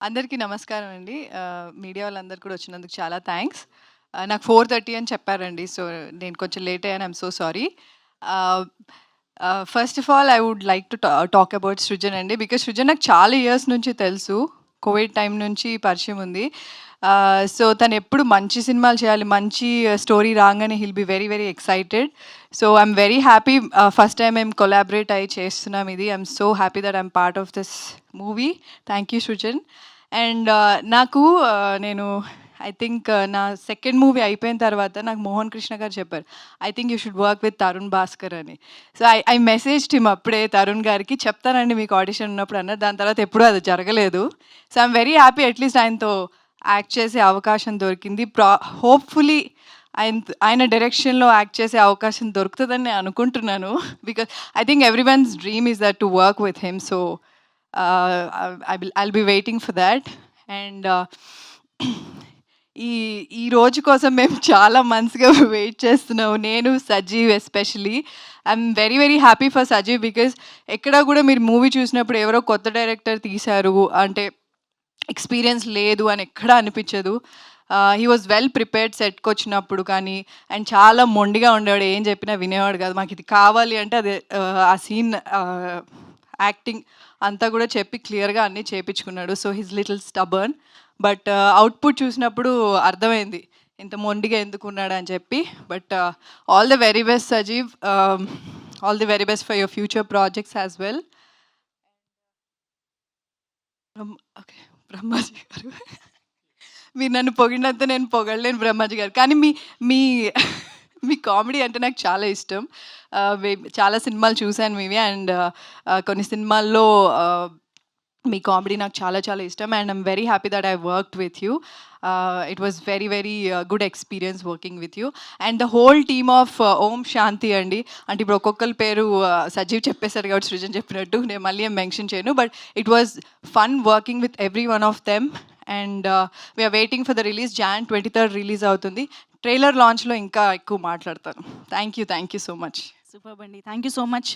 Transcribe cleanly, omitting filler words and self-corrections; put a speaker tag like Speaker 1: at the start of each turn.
Speaker 1: అందరికీ నమస్కారం అండి. మీడియా వాళ్ళందరూ కూడా వచ్చినందుకు చాలా థ్యాంక్స్. నాకు 4:30 అని చెప్పారండి. సో, నేను కొంచెం లేట్ అయ్యాను. I'm so sorry. Ah, first of all I would like to talk about Srujan అండి. బికాజ్ సృజన్ నాకు చాలా ఇయర్స్ నుంచి తెలుసు. కోవిడ్ టైం నుంచి పరిచయం ఉంది. సో, తనెప్పుడు మంచి సినిమాలు చేయాలి, మంచి స్టోరీ రాంగానే he'll be very, very excited. So, I'm very happy. First time మేము కొలాబరేట్ అయ్యి చేస్తున్నాం ఇది. I'm so happy that I'm part of this movie. Thank you Srujan. And నాకు నేను ఐ థింక్ నా సెకండ్ మూవీ అయిపోయిన తర్వాత నాకు మోహన్ కృష్ణ గారు చెప్పారు, I think you should work with Tarun Bhaskar అని. సో ఐ మెసేజ్డ్ హిమ్ అప్పుడే తరుణ్ గారికి, చెప్తానండి మీకు ఆడిషన్ ఉన్నప్పుడు అన్నారు. దాని తర్వాత ఎప్పుడూ అది జరగలేదు. So I'm very happy at least ఆయనతో యాక్ట్ చేసే అవకాశం దొరికింది. హోప్ఫుల్లీ ఆయన డైరెక్షన్లో యాక్ట్ చేసే అవకాశం దొరుకుతుందని నేను అనుకుంటున్నాను. Because I think every once dream is that to work with him. So I'll be waiting for that. And ఈ రోజు కోసం మేము చాలా మంత్స్గా వెయిట్ చేస్తున్నాము. నేను, Sajeev especially. I'm very, very happy for Sajeev because ఎక్కడ కూడా మీరు మూవీ చూసినప్పుడు ఎవరో కొత్త డైరెక్టర్ తీశారు అంటే ఎక్స్పీరియన్స్ లేదు అని ఎక్కడా అనిపించదు. హీ వాజ్ వెల్ ప్రిపేర్డ్ సెట్కి వచ్చినప్పుడు కానీ. అండ్ చాలా మొండిగా ఉండేవాడు, ఏం చెప్పినా వినేవాడు కాదు. మాకు ఇది కావాలి అంటే అది ఆ సీన్ యాక్టింగ్ అంతా కూడా చెప్పి క్లియర్గా అన్నీ చేపించుకున్నాడు. So he's little stubborn. But output చూసినప్పుడు అర్థమైంది ఇంత మొండిగా ఎందుకున్నాడు అని చెప్పి. But all the very best Sajeev. All the very best for your future projects as well. Okay, Brahmaji garu మీరు నన్ను పొగిడినంత నేను పొగడలేను బ్రహ్మాజీ గారు. కానీ మీ మీ మీ కామెడీ అంటే నాకు చాలా ఇష్టం. చాలా సినిమాలు చూశాను మీవి. అండ్ కొన్ని సినిమాల్లో మీ కామెడీ నాకు చాలా చాలా ఇష్టం. And I'm very happy that I worked with you. It was very, very good experience working with you. And the whole team of Om Shanti అండి. అంటే ఇప్పుడు ఒక్కొక్కరి పేరు సజీవ్ చెప్పేశారు కాబట్టి సృజన్ చెప్పినట్టు నేను మళ్ళీ ఏం మెన్షన్ చేయను. But it was fun working with every one of them. And we're waiting for the release. Jan 23rd release అవుతుంది. ట్రైలర్ లాంచ్లో ఇంకా ఎక్కువ మాట్లాడతాను. Thank you so much.
Speaker 2: Superb అండి. Thank you so much.